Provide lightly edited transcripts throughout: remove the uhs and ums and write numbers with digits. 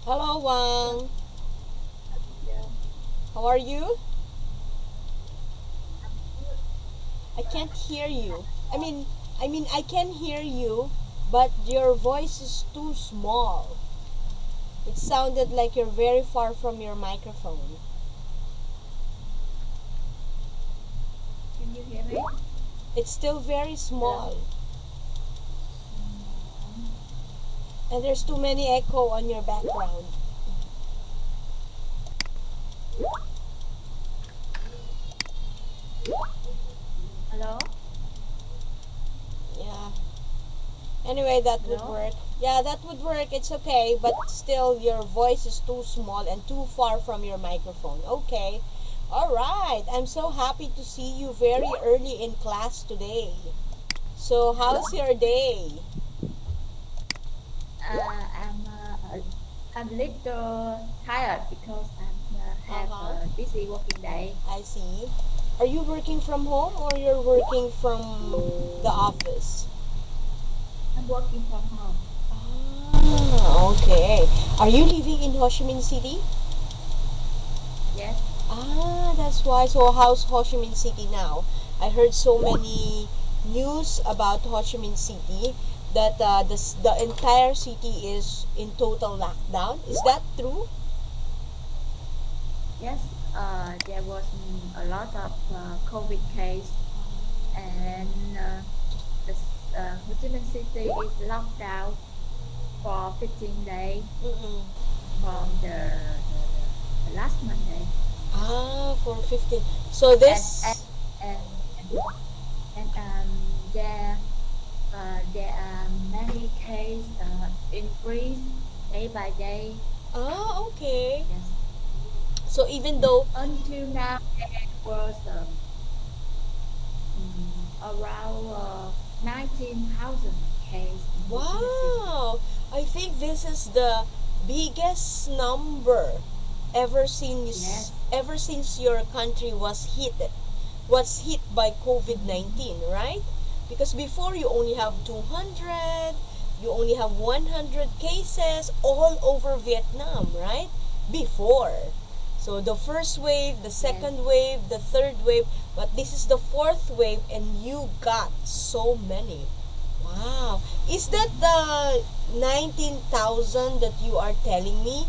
Hello, Wang. Yeah. How are you? I can't hear you. I can hear you, but your voice is too small. It sounded like you're very far from your microphone. Can you hear me? It's still very Hello? small, and there's too many echo on your background. Hello? Yeah. Anyway, that would Hello? work. Yeah, that would work. It's okay, but still your voice is too small and too far from your microphone. Okay. All right. I'm so happy to see you very early in class today. So, how's your day? I'm a little tired because have Uh-huh. a busy working day. I see. Are you working from home or you're working from the office? I'm working from home. Ah, okay. Are you living in Ho Chi Minh City? Yes. Ah, that's why. So how's Ho Chi Minh City now? I heard so many news about Ho Chi Minh City that the entire city is in total lockdown. Is that true? Yes. There was a lot of COVID case, and Ho Chi Minh City is locked down for 15 days Mm-mm. from the last Monday. Yes. Ah, for 15. So And and this. and and there are many cases increase day by day. Ah, okay. Yes, So even though. until now there was around 19,000 cases in Ho Chi Minh City. Wow, I think this is the biggest number Yes, ever since your country was hit by COVID-19, right? Because before you only have 200, you only have 100 cases all over Vietnam, right? Before. So the first wave, the yes, second wave, the third wave, but this is the fourth wave and you got so many. Wow. Is that the 19,000 that you are telling me?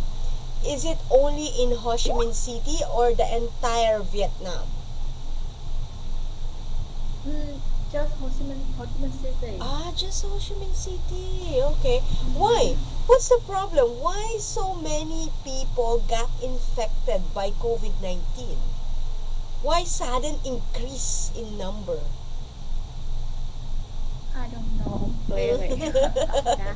Is it only in Ho Chi Minh City or the entire Vietnam? mm, just Ho Chi Minh City. Ah, just Ho Chi Minh City. Okay. Why? Mm-hmm. What's the problem? Why so many people got infected by COVID-19? Why sudden increase in number? I don't know clearly about that.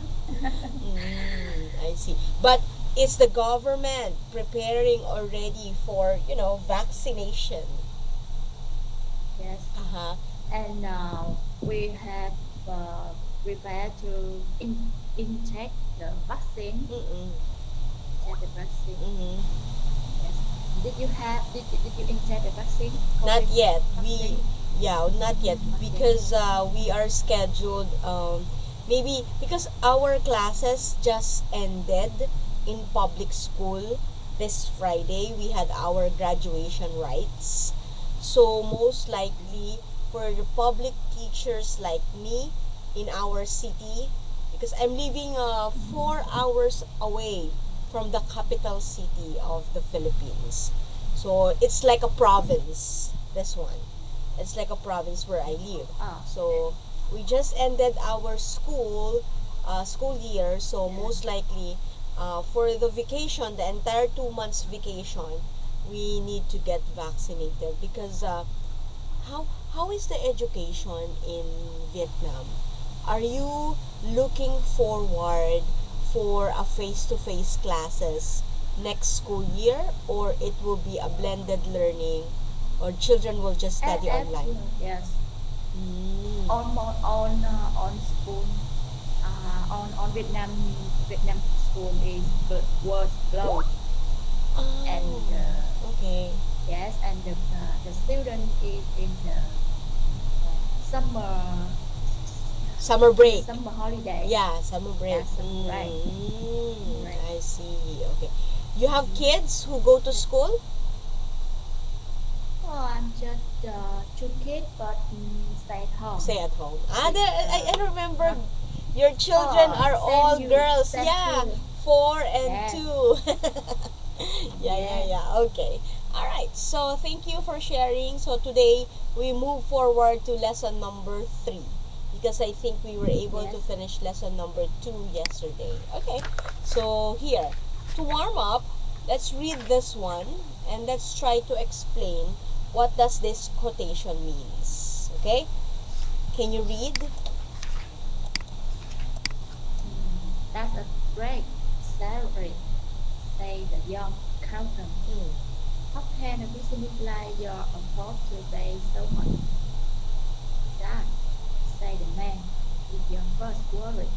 I see. But is the government preparing already for, vaccination? Yes. Uh-huh. And we have prepared to inject the vaccine. Mm-mm. Inject the vaccine. Mm-hmm. Yes. Did you inject the vaccine? Not COVID yet. vaccine? Not yet Not yet. because we are scheduled, maybe because our classes just ended in public school this Friday. We had our graduation rites. So most likely for the public teachers like me in our city, because I'm living 4 hours away from the capital city of the Philippines. So it's like a province, this one. It's like a province where I live. Oh, okay. So we just ended our school year. So Yeah. most likely, for the vacation, the entire 2 months vacation, we need to get vaccinated because how is the education in Vietnam? Are you looking forward for a face-to-face classes next school year, or it will be a blended learning, or children will just study online? Yes. Mm. On school on Vietnam school is was closed, and Oh, okay. yes, and the student is in the summer Summer break. Summer holiday. Yeah, summer break. Yeah, summer break. Right. I see. Okay. You have kids who go to school? Oh, I'm just two kids, but stay at home. Stay at home. I remember your children are same all you, girls. same Yeah, too. 4 and Yeah. 2. Yes. Yeah. Okay. All right. So thank you for sharing. So today we move forward to lesson number 3 because I think we were able to Yes. finish lesson number 2 yesterday. Okay. So here, to warm up, let's read this one and let's try to explain what does this quotation means. Okay? Can you read? That's a great salary, say the young accountant. Mm. How can a business like your afford to pay so much? That, say the man, is your first worry.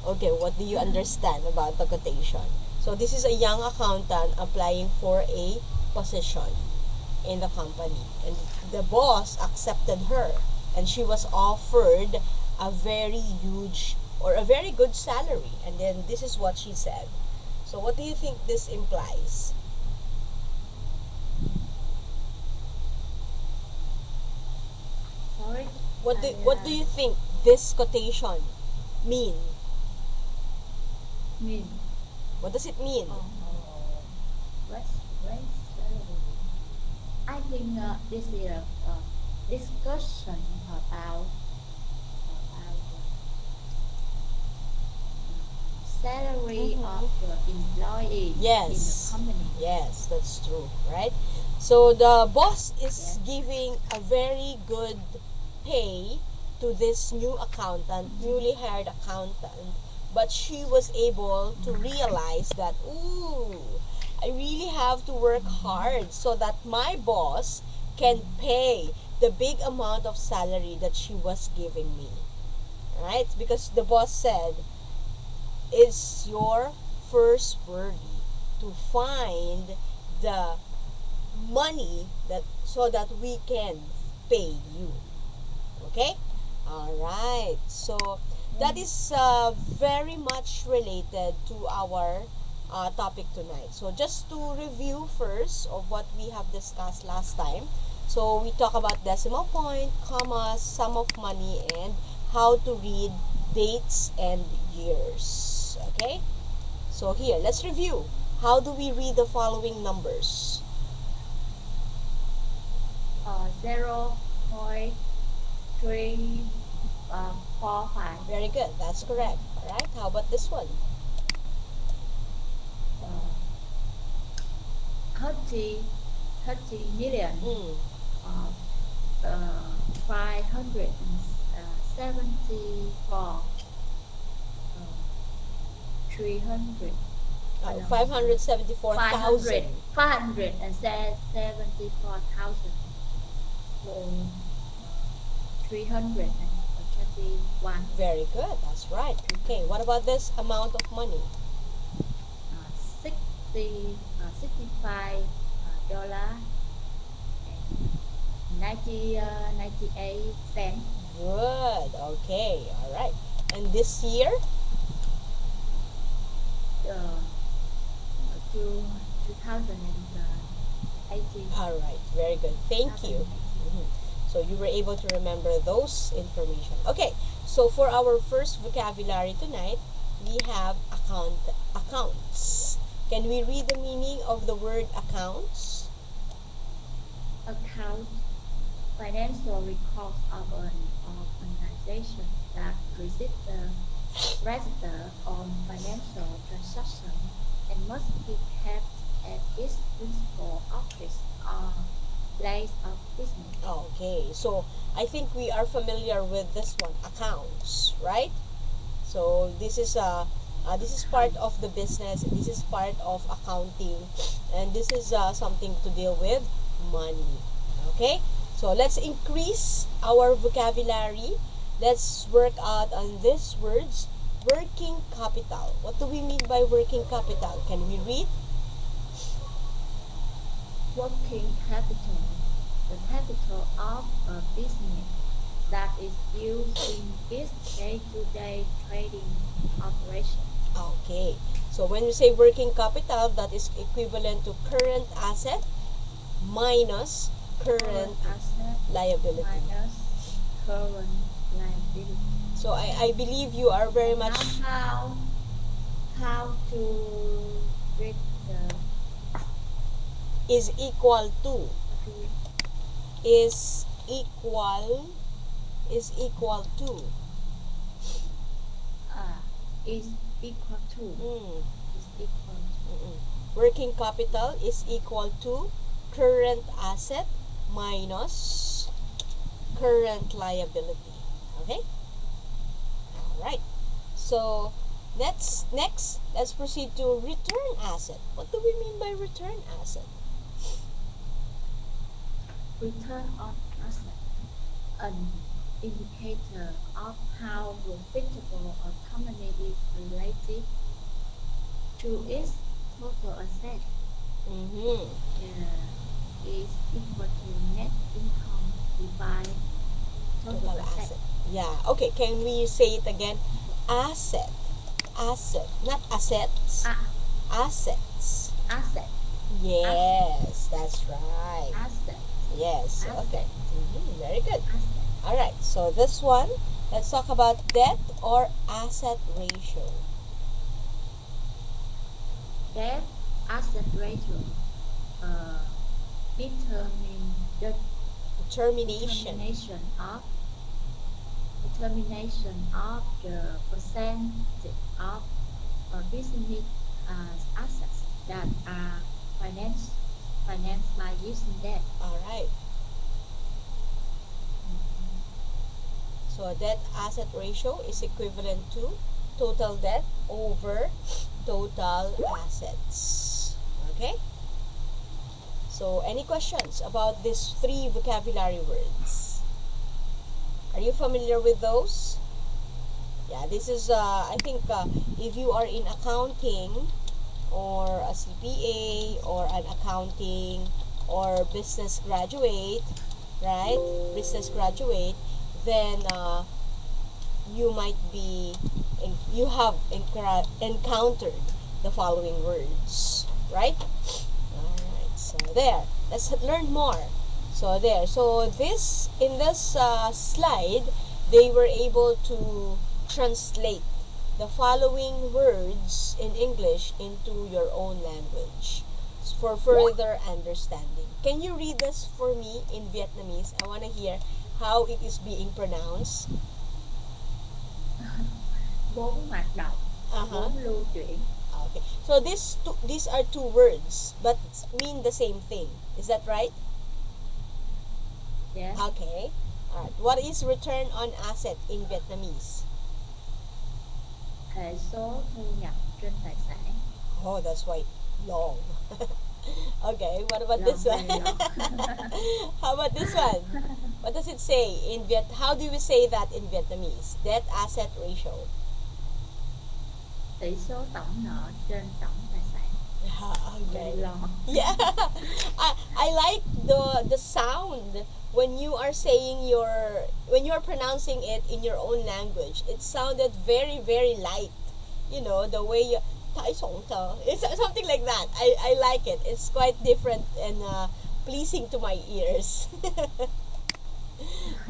Okay, what do you understand about the quotation? So this is a young accountant applying for a position in the company, and the boss accepted her, and she was offered a very huge or a very good salary, and then this is what she said. So what do you think this implies? Sorry? What do you think this quotation mean? mean? What does it mean? Great salary. I think this is a discussion about salary of the employee Yes. in the company. Yes, that's true, right? So the boss is Yes. giving a very good pay to this new accountant, newly hired accountant, but she was able to realize that, ooh, I really have to work hard so that my boss can pay the big amount of salary that she was giving me. Right? Because the boss said, it's your first worry to find the money that so that we can pay you. Okay? All right. So that is very much related to our topic tonight. So just to review first of what we have discussed last time. So we talk about decimal point, commas, sum of money, and how to read dates and years. Okay? So here, let's review. How do we read the following numbers? 0.345. Very good. That's correct. All right. How about this one? 30 million. Mm. 574. 300. 574,000. 574,000. 321. Very good. That's right. Okay. What about this amount of money? 65 dollar and 98 cents. Good. Okay. All right. And this year? To 2018. All right. Very good. Thank you. So you were able to remember those information. Okay. So for our first vocabulary tonight, we have accounts. Can we read the meaning of the word accounts? Account, financial records of an organization that register on financial transactions and must be kept at its principal office or place of business. Okay. So I think we are familiar with this one, accounts, right? So this is part of the business. This is part of accounting, and this is something to deal with money. Okay, so let's increase our vocabulary. Let's work out on these words. Working capital. What do we mean by working capital? Can we read? Working capital, the capital of a business that is used in its day-to-day trading operations. Okay. So when we say working capital, that is equivalent to current asset minus current asset liability. minus current liability. So I believe you are very much How to read the is equal to is equal to is equal to mm, is equal to working capital is equal to current asset minus current liability. Okay? All right. So next let's proceed to return asset. What do we mean by return asset? return on asset, an indicator of how profitable a company is related to its total asset. Mm-hmm. Is equal to net income divided total asset. Yeah. Okay. Can we say it again? Asset. Not assets. Assets. Asset. Yes, that's right. Asset. Yes. Asset. Okay. Very good. Asset. All right. So this one, let's talk about debt or asset ratio. Debt asset ratio determine the Termination. determination of the percentage of a business assets that are financed by using debt. All right. So debt asset ratio is equivalent to total debt over total assets. Okay? So any questions about these three vocabulary words? Are you familiar with those? Yeah, this is I think if you are in accounting or a CPA or an accounting or business graduate, right? Business graduate, then you might be you have encountered the following words, right? All right. So there. Let's learn more. So there. So this in this slide, they were able to translate the following words in English into your own language for further understanding. Can you read this for me in Vietnamese? I want to hear how it is being pronounced. Bốn hoạt động, bốn lưu chuyển. Okay. So these are two words but mean the same thing. Is that right? Yes. Okay. All right. What is return on asset in Vietnamese? Hệ số thu nhập trên tài sản. Oh, that's why long. Okay, what about this Long, one? very long. How about this one? What does it say in how do we say that in Vietnamese? Debt asset ratio. Tỷ số tổng nợ trên tổng tài sản. Okay. Very long. Yeah. I like the sound when you are saying when you are pronouncing it in your own language. It sounded very, very light. You know, the way you it's something like that. I like it. It's quite different and pleasing to my ears.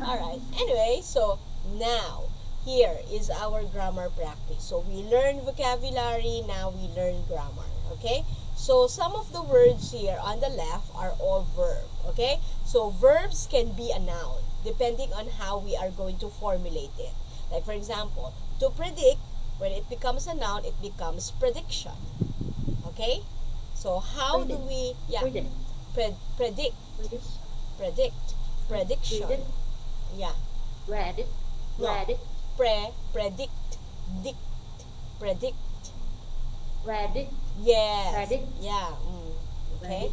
All right. Anyway, so now here is our grammar practice. So we learn vocabulary, now we learn grammar. Okay? So some of the words here on the left are all verb. Okay? So verbs can be a noun depending on how we are going to formulate it. Like for example, to predict, when it becomes a noun, it becomes prediction. Okay? So how do we predict? Prediction. Yeah. Predict. Predict. Predict. Yes. Predict. Yeah. Okay.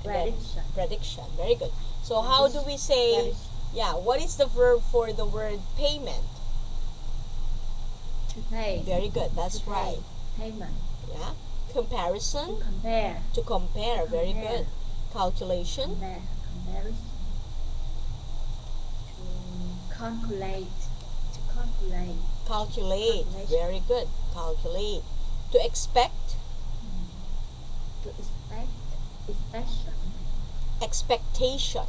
Prediction. Prediction. Very good. So how do we say? Yeah. What is the verb for the word payment? To pay. Very good. That's right. Payment. Yeah. Comparison. To compare. To compare. Very good. Calculation. Comparison. To calculate. To calculate. Calculate. Calculation. Very good. Calculate. To expect. To expect. Expectation. Expectation.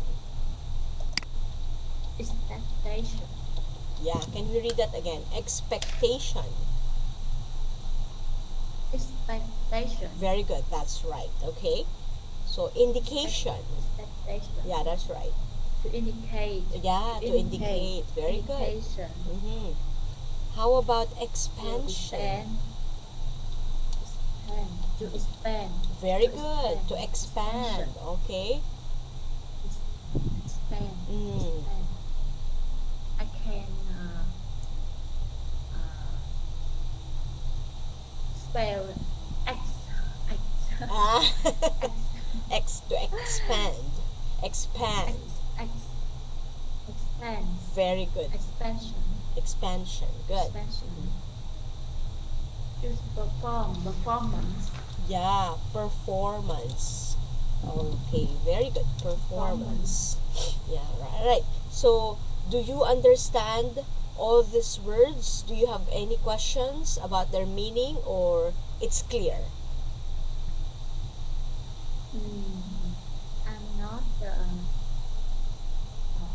Expectation. Yeah, can we read that again? Expectation. Expectation. Very good. That's right. Okay. So indication. Expectation. Yeah, that's right. To indicate. Yeah, to indicate. Very good. Indication. Mm-hmm. How about To expansion? expand. To expand. Very To good. To expand. Expansion. Okay. Expand. Mm. Expand. I can spell X. Ah. X. X to expand. Expand. Expand. Very good. Expansion. Expansion. Good. Expansion. Use performance. Yeah, performance. Okay, very good. Performance. Yeah, right. So, do you understand all these words? Do you have any questions about their meaning, or it's clear? I'm not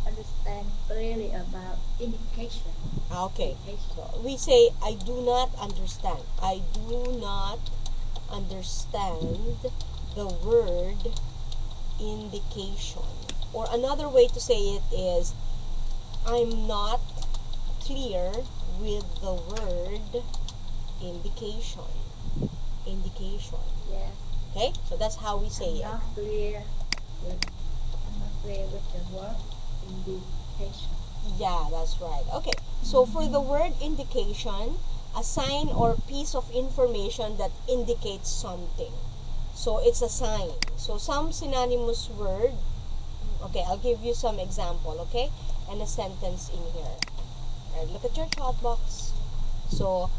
understand clearly about indication. Okay. Indication. So we say, I do not understand. I do not understand the word indication. Or another way to say it is, I'm not clear with the word indication. Indication. Yes. Okay? So that's how we say I'm it. not clear with the word indication. Yeah, that's right. Okay. So for the word indication, a sign or piece of information that indicates something. So it's a sign. So some synonymous word, okay, I'll give you some example, okay? And a sentence in here. Alright, look at your chat box. So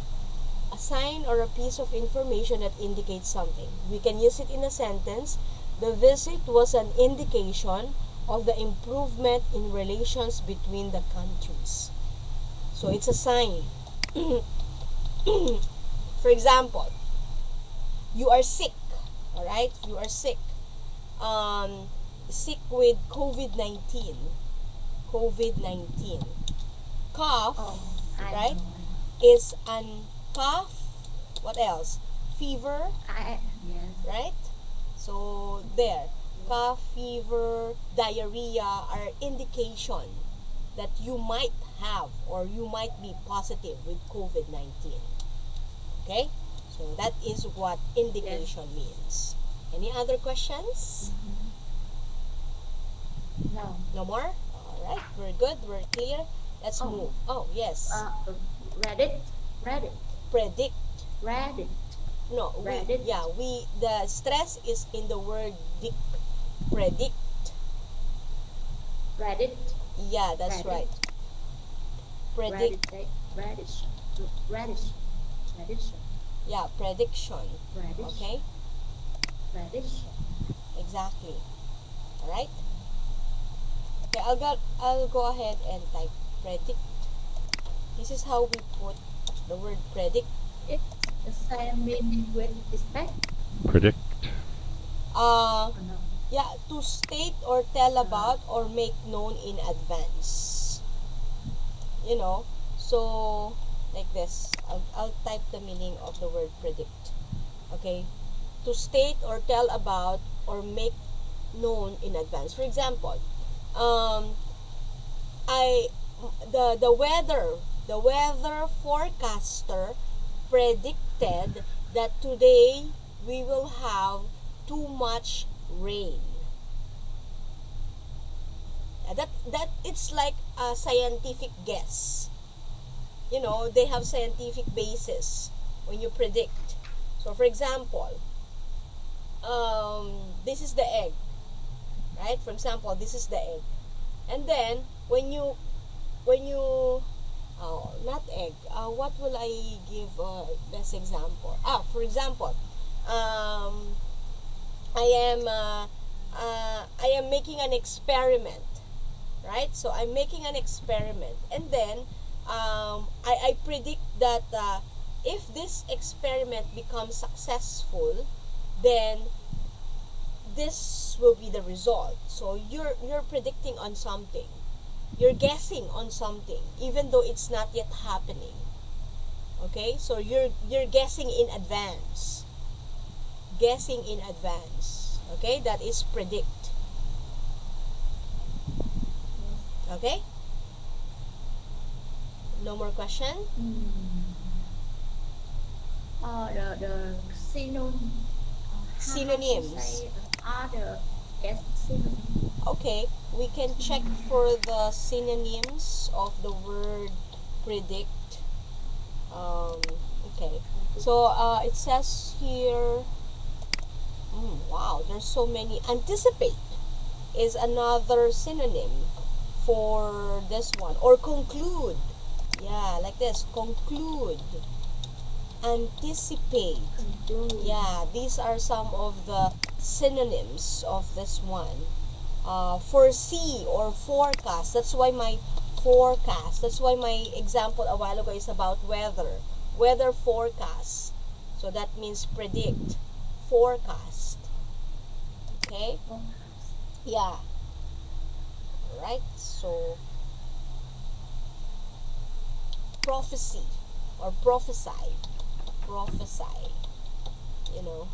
a sign or a piece of information that indicates something. We can use it in a sentence. The visit was an indication of the improvement in relations between the countries. So it's a sign. For example, you are sick. Alright? You are sick. Sick with COVID-19. COVID-19. Cough, right? Is an cough. What else? Fever, Yes. right? So there, cough, fever, diarrhea are indication that you might have or you might be positive with COVID-19. Okay? So that is what indication means. Any other questions? No. No more? Alright, we're good, we're clear. Let's move. Oh, yes. Predict. Predict. No, Predict. the stress is in the word dick. Predict. Predict. Yeah, that's right. Predict. Prediction. Yeah, prediction. Okay? Prediction. Exactly. Alright? Okay, I'll go ahead and type predict. This is how we put the word predict. It's the same meaning with expect. Predict. Or no? Yeah, to state or tell about or make known in advance. You know, so like this. I'll type the meaning of the word predict. Okay? To state or tell about or make known in advance. For example, the weather forecaster predicted that today we will have too much rain. That it's like a scientific guess. You know, they have scientific basis when you predict. So for example, this is the egg, right? For example, this is the egg. And then when you not egg, what will I give best example? For example, I am making an experiment, right? So I'm making an experiment, and then I predict that if this experiment becomes successful, then this will be the result. So you're predicting on something, you're guessing on something, even though it's not yet happening. Okay, so you're guessing in advance. Guessing in advance. Okay, that is predict. Okay? No more question? The Synonyms. Other yes, synonym. Okay, we can check for the synonyms of the word predict. Okay, so it says here, wow, there's so many. Anticipate is another synonym for this one. Or conclude. Yeah, like this. Conclude. Anticipate. Yeah, these are some of the synonyms of this one. Foresee or forecast. That's why my example a while ago is about weather. Weather forecast. So that means predict. Forecast. Okay? Yeah. Right? So, prophecy or prophesy. Prophesy. You know.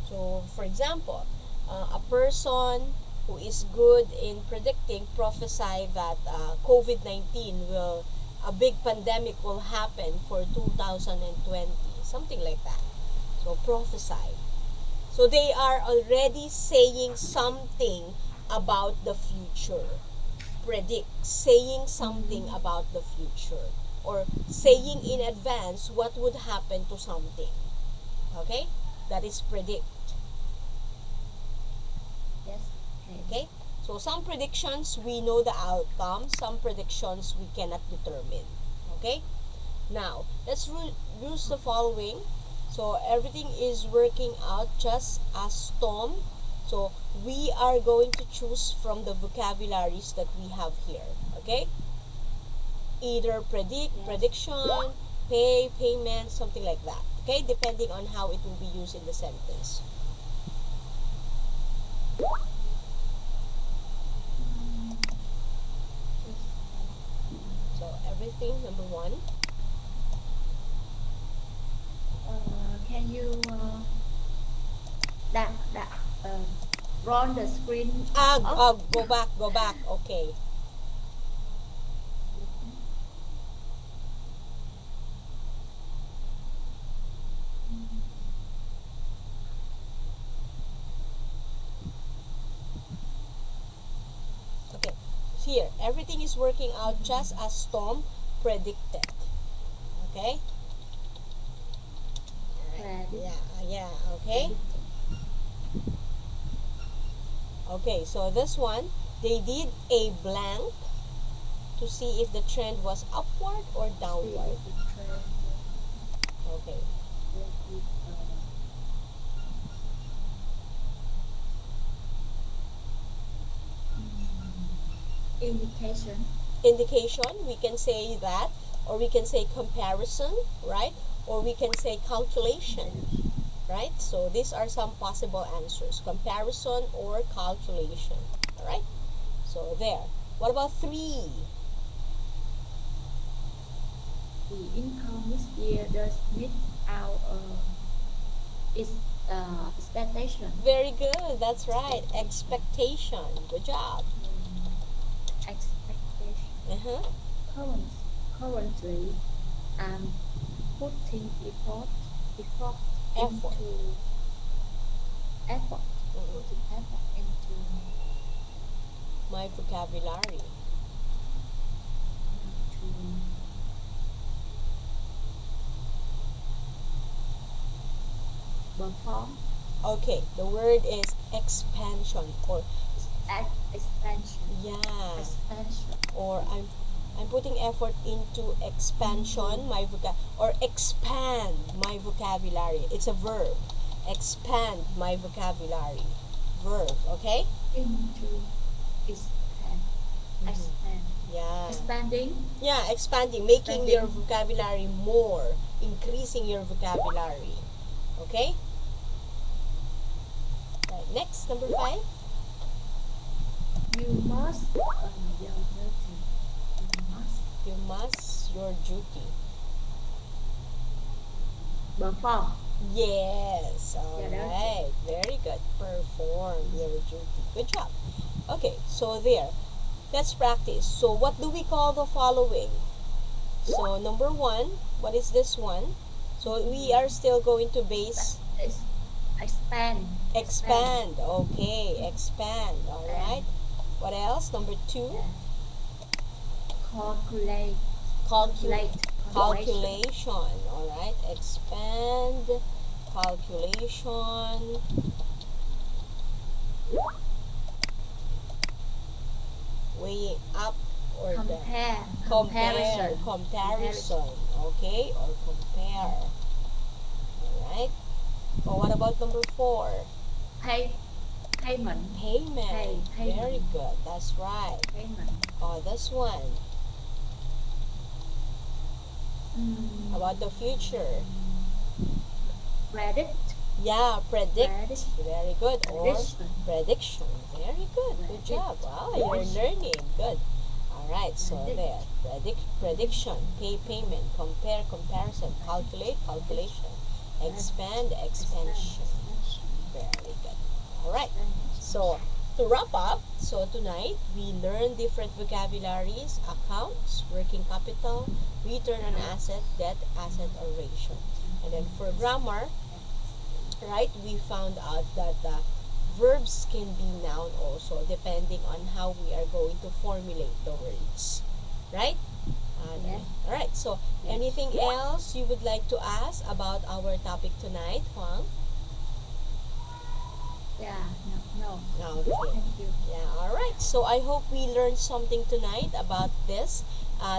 So, for example, a person who is good in predicting, prophesy that COVID-19 a big pandemic will happen for 2020. Something like that. So, prophesy. So, they are already saying something about the future. Predict. Saying something about the future. Or saying in advance what would happen to something. Okay? That is predict. Yes. Okay? So, some predictions, we know the outcome. Some predictions, we cannot determine. Okay? Now, let's use the following. So, everything is working out just as Tom. So, we are going to choose from the vocabularies that we have here. Okay? Either predict, prediction, pay, payment, something like that. Okay? Depending on how it will be used in the sentence. So, everything, number one. Can you run the screen? Go back. Okay. Okay. Here, everything is working out just as Tom predicted. Okay? Yeah, okay. Okay, so this one, they did a blank to see if the trend was upward or downward. Okay. Indication, we can say that, or we can say comparison, right? Or we can say calculation, right? So these are some possible answers: comparison or calculation. All right. So there. What about 3? The income this year does meet our expectation. Very good. That's right. Expectation. Good job. Expectation. Currently, I'm putting effort into my vocabulary. Perform. Okay, the word is expansion or expansion. Yeah. Expansion. Or I'm putting effort into expansion, my or expand my vocabulary. It's a verb. Expand my vocabulary. Verb, okay? Into expand. Expand. Yeah. Expanding. Yeah, expanding, making your Expanding. vocabulary more, increasing your vocabulary. Okay? Right, next, number 5. You must. Your duty. You must You must your duty. perform. Yes. All Your duty. right. Very good. Perform your duty. Good job. Okay, so there. Let's practice. So what do we call the following? So number 1, what is this one? So we are still going to base Expand. expand. Okay, expand. All right. What else? Number 2, Calculate. calculation. All right. Expand, calculation. Weighing up or Compare. down. Comparison. Okay, or compare. All right. Well, what about number 4? Payment. Payment. Payment. Very good. That's right. Payment. Oh, this one. How about the future? Predict. Yeah, predict. Predict. Very good. Or Prediction. prediction. Very good. Good job. Wow, you're learning. Good. All right. So there. Prediction. Payment. Compare. Comparison. Calculate. Calculation. Expand. Expansion. Very good. All right. So to wrap up, so tonight we learned different vocabularies: accounts, working capital, return on asset, debt, asset, or ratio. And then for grammar, right, we found out that verbs can be noun also, depending on how we are going to formulate the words, right? Yes. All right. So anything else you would like to ask about our topic tonight, Hoàng? Yeah. No. Okay. Thank you. Yeah, all right. So I hope we learned something tonight about this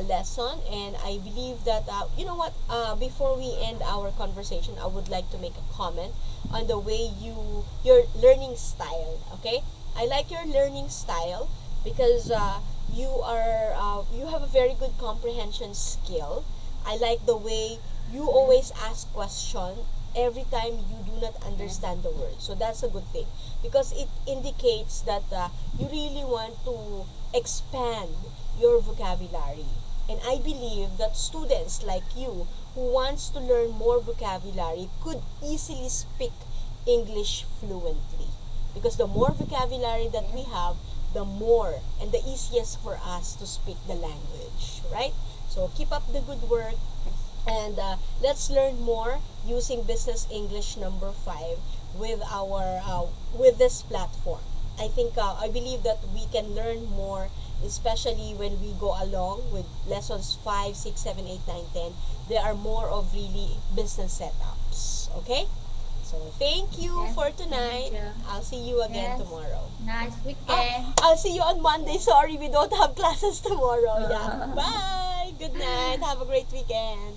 lesson, and I believe that you know what? Before we end our conversation, I would like to make a comment on the way your learning style. Okay, I like your learning style because you have a very good comprehension skill. I like the way you always ask question every time you do not understand the word. So that's a good thing because it indicates that you really want to expand your vocabulary. And I believe that students like you who wants to learn more vocabulary could easily speak English fluently. Because the more vocabulary that we have, the more and the easiest for us to speak the language, right? So keep up the good work. And let's learn more using Business English number 5 with our with this platform. I believe that we can learn more, especially when we go along with lessons 5, 6, 7, 8, 9, 10. There are more of really business setups. Okay? So thank you for tonight. I'll see you again tomorrow. Nice weekend. I'll see you on Monday. Sorry, we don't have classes tomorrow. Yeah. Bye. Good night. Have a great weekend.